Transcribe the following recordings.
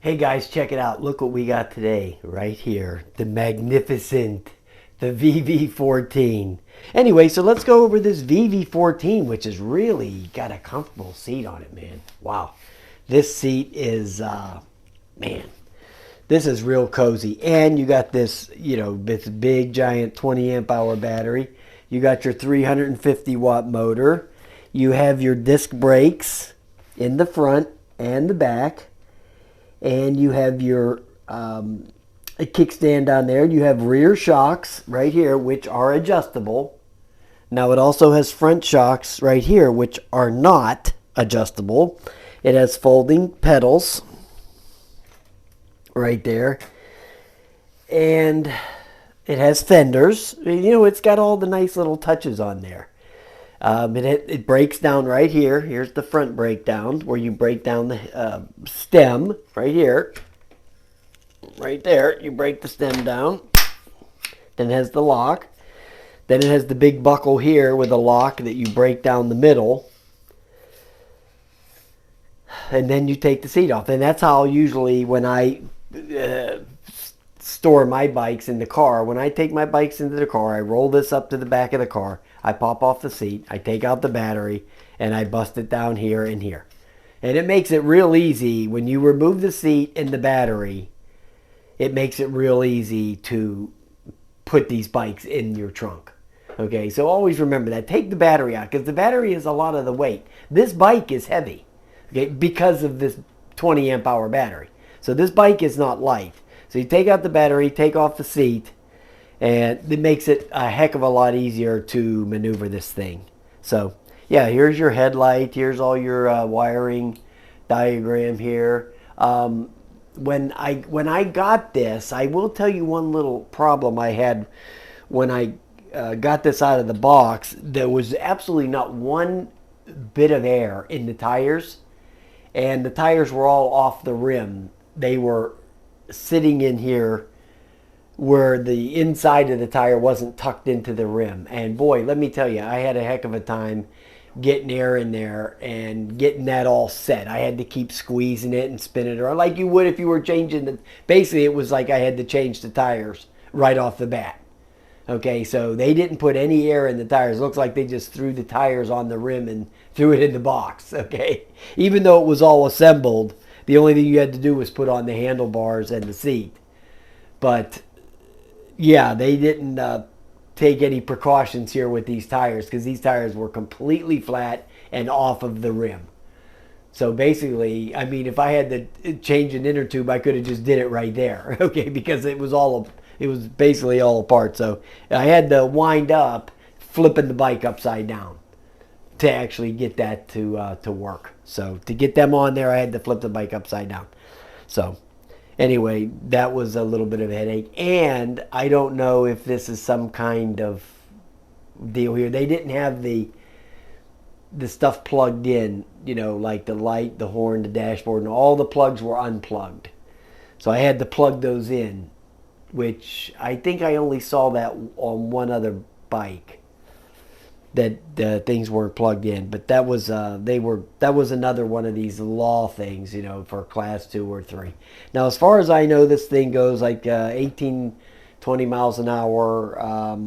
Hey guys, check it out. Look what we got today, right here. The magnificent, the VV14. Anyway, so let's go over this VV14, which has really got a comfortable seat on it, man. Wow. This seat is, man, this is real cozy. And you got this, this big, giant 20 amp hour battery. You got your 350 watt motor. You have your disc brakes in the front and the back. And you have your a kickstand on there. You have rear shocks right here, which are adjustable. Now it also has front shocks right here, which are not adjustable. It has folding pedals right there. And it has fenders. It's got all the nice little touches on there. It breaks down right here. Here's the front breakdown where you break down the stem right here. Right there, you break the stem down. Then it has the lock. Then it has the big buckle here with a lock that you break down the middle. And then you take the seat off. And that's how usually when I store my bikes in the car. When I take my bikes into the car, I roll this up to the back of the car. I pop off the seat, I take out the battery, and I bust it down here and here. And it makes it real easy. When you remove the seat and the battery, it makes it real easy to put these bikes in your trunk. Okay, so always remember that. Take the battery out, because the battery is a lot of the weight. This bike is heavy, okay, because of this 20 amp hour battery. So this bike is not light. So you take out the battery, take off the seat, and it makes it a heck of a lot easier to maneuver this thing. So yeah, here's your headlight. Here's all your wiring diagram here. When I got this, I will tell you one little problem I had when I got this out of the box. There was absolutely not one bit of air in the tires, and the tires were all off the rim. They were sitting in here where the inside of the tire wasn't tucked into the rim. And boy, let me tell you, I had a heck of a time getting air in there and getting that all set. I had to keep squeezing it and spinning it around like you would if you were changing the... Basically, it was like I had to change the tires right off the bat. Okay, so they didn't put any air in the tires. It looks like they just threw the tires on the rim and threw it in the box, okay? Even though it was all assembled, the only thing you had to do was put on the handlebars and the seat. But yeah, they didn't take any precautions here with these tires, because these tires were completely flat and off of the rim. So basically, I mean, if I had to change an inner tube, I could have just did it right there, okay, because it was basically all apart. So I had to wind up flipping the bike upside down to actually get that to work. So to get them on there, I had to flip the bike upside down. So anyway, that was a little bit of a headache. And I don't know if this is some kind of deal here. They didn't have the stuff plugged in, like the light, the horn, the dashboard, and all the plugs were unplugged. So I had to plug those in, which I think I only saw that on one other bike, that things weren't plugged in. But that was that was another one of these law things, for class 2 or 3. Now, as far as I know, this thing goes like 18, 20 miles an hour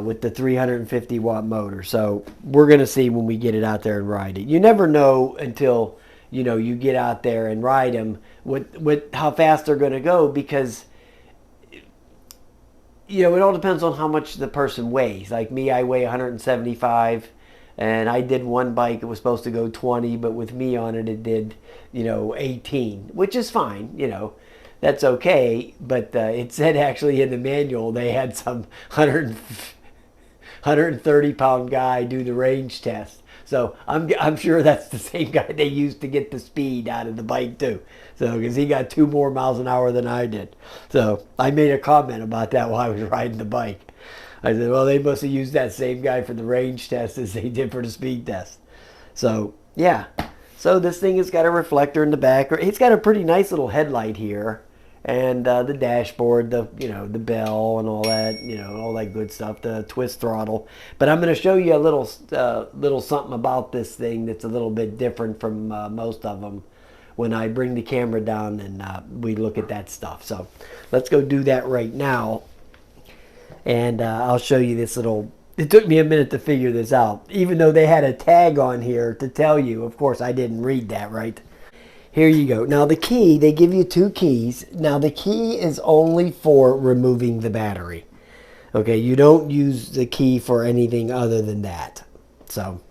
with the 350 watt motor. So we're gonna see when we get it out there and ride it. You never know until you get out there and ride them how fast they're gonna go, because it all depends on how much the person weighs. Like me, I weigh 175, and I did one bike. It was supposed to go 20, but with me on it, it did, 18, which is fine. That's okay. But it said actually in the manual they had some 130-pound guy do the range test. So I'm sure that's the same guy they used to get the speed out of the bike too. So because he got 2 more miles an hour than I did. So I made a comment about that while I was riding the bike. I said, well, they must have used that same guy for the range test as they did for the speed test. So yeah. So this thing has got a reflector in the back. It's got a pretty nice little headlight here. And the dashboard, the bell and all that, all that good stuff, the twist throttle. But I'm going to show you a little something about this thing that's a little bit different from most of them. when I bring the camera down and we look at that stuff. So let's go do that right now. And I'll show you this little, it took me a minute to figure this out. Even though they had a tag on here to tell you, of course I didn't read that, right? Here you go. Now the key, they give you 2 keys. Now the key is only for removing the battery. Okay, you don't use the key for anything other than that. So,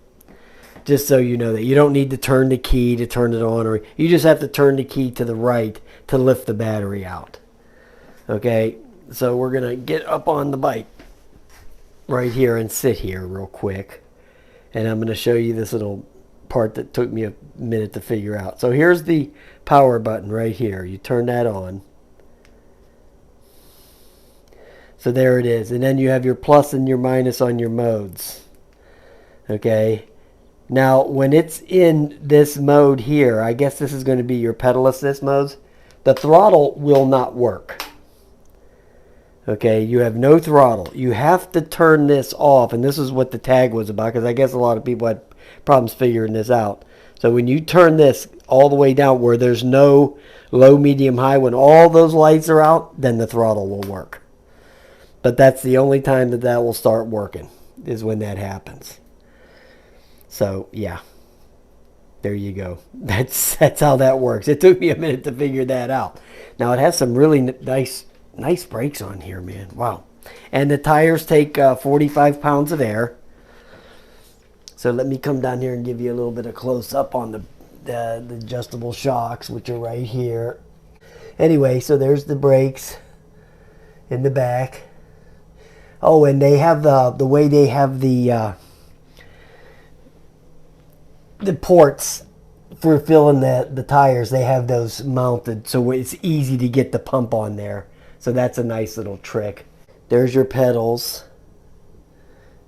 just so you know that you don't need to turn the key to turn it on, or you just have to turn the key to the right to lift the battery out. Okay, so we're going to get up on the bike right here and sit here real quick. And I'm going to show you this little part that took me a minute to figure out. So here's the power button right here. You turn that on. So there it is. And then you have your plus and your minus on your modes. Okay. Now, when it's in this mode here, I guess this is going to be your pedal assist modes, the throttle will not work. Okay, you have no throttle. You have to turn this off, and this is what the tag was about, because I guess a lot of people had problems figuring this out. So when you turn this all the way down where there's no low, medium, high, when all those lights are out, then the throttle will work. But that's the only time that that will start working, is when that happens. So, yeah. There you go. That's how that works. It took me a minute to figure that out. Now, it has some really nice brakes on here, man. Wow. And the tires take 45 pounds of air. So let me come down here and give you a little bit of close up on the adjustable shocks, which are right here. Anyway, so there's the brakes in the back. Oh, and they have the way they have the ports for filling the tires. They have those mounted, so it's easy to get the pump on there. So that's a nice little trick. There's your pedals.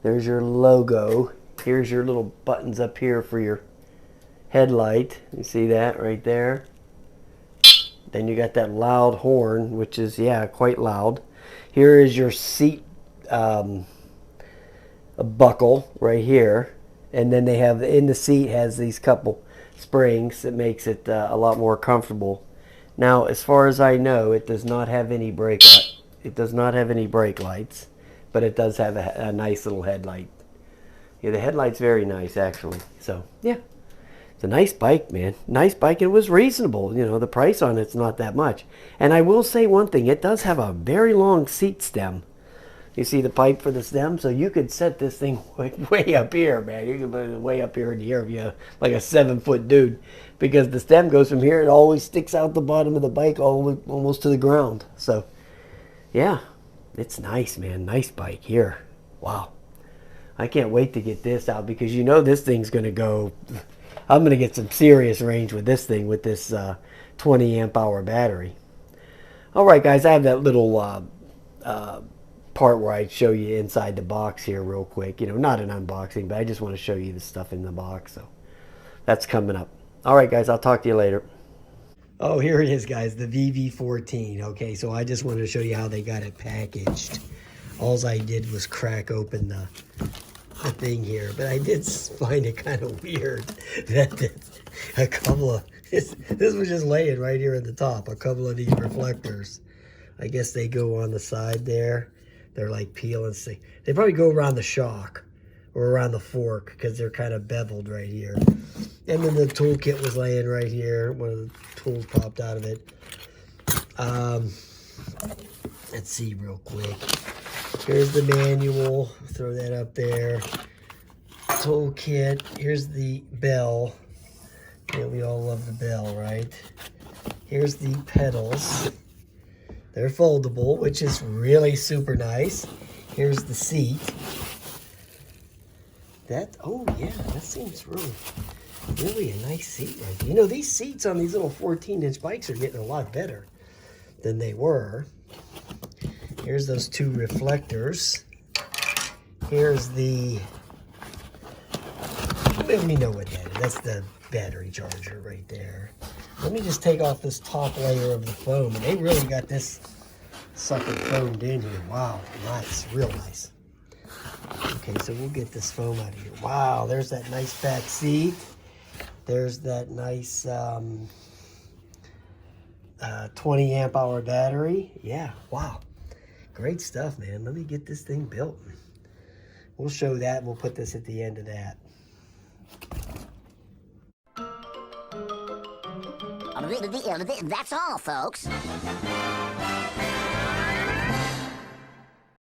There's your logo. Here's your little buttons up here for your headlight. You see that right there? Then you got that loud horn, which is, yeah, quite loud. Here is your seat buckle right here. And then they have, in the seat has these couple springs that makes it a lot more comfortable. Now, as far as I know, it does not have any brake light. It does not have any brake lights, but it does have a nice little headlight. Yeah, the headlight's very nice, actually. So, yeah, it's a nice bike, man. Nice bike. It was reasonable. You know, the price on it's not that much. And I will say one thing. It does have a very long seat stem. You see the pipe for the stem? So you could set this thing way up here, man. You could put it way up here in the air if you're like a 7-foot dude. Because the stem goes from here, it always sticks out the bottom of the bike almost to the ground. So, yeah, it's nice, man. Nice bike here. Wow. I can't wait to get this out because you know this thing's going to go... I'm going to get some serious range with this thing with this 20 amp hour battery. All right, guys, I have that little part where I show you inside the box here real quick. You know, not an unboxing, but I just want to show you the stuff in the box. So that's coming up. All right, guys, I'll talk to you later. Oh, here it is, guys, the VV14. Okay, so I just wanted to show you how they got it packaged. All I did was crack open the thing here, but I did find it kind of weird that a couple of, this was just laying right here at the top, a couple of these reflectors. I guess they go on the side there. They're like peel and stick. They probably go around the shock or around the fork because they're kind of beveled right here. And then the toolkit was laying right here. One of the tools popped out of it. Let's see real quick. Here's the manual. Throw that up there. Toolkit. Here's the bell. Yeah, we all love the bell, right? Here's the pedals. They're foldable, which is really super nice. Here's the seat. Oh yeah, that seems really a nice seat right there. You know, these seats on these little 14-inch bikes are getting a lot better than they were. Here's those 2 reflectors. Here's the, let me know what that is. That's the battery charger right there. Let me just take off this top layer of the foam. And they really got this sucker foamed in here. Wow, nice, real nice. Okay, so we'll get this foam out of here. Wow, there's that nice back seat. There's that nice 20 amp hour battery. Yeah, wow. Great stuff, man. Let me get this thing built. We'll show that and we'll put this at the end of that. That's all, folks.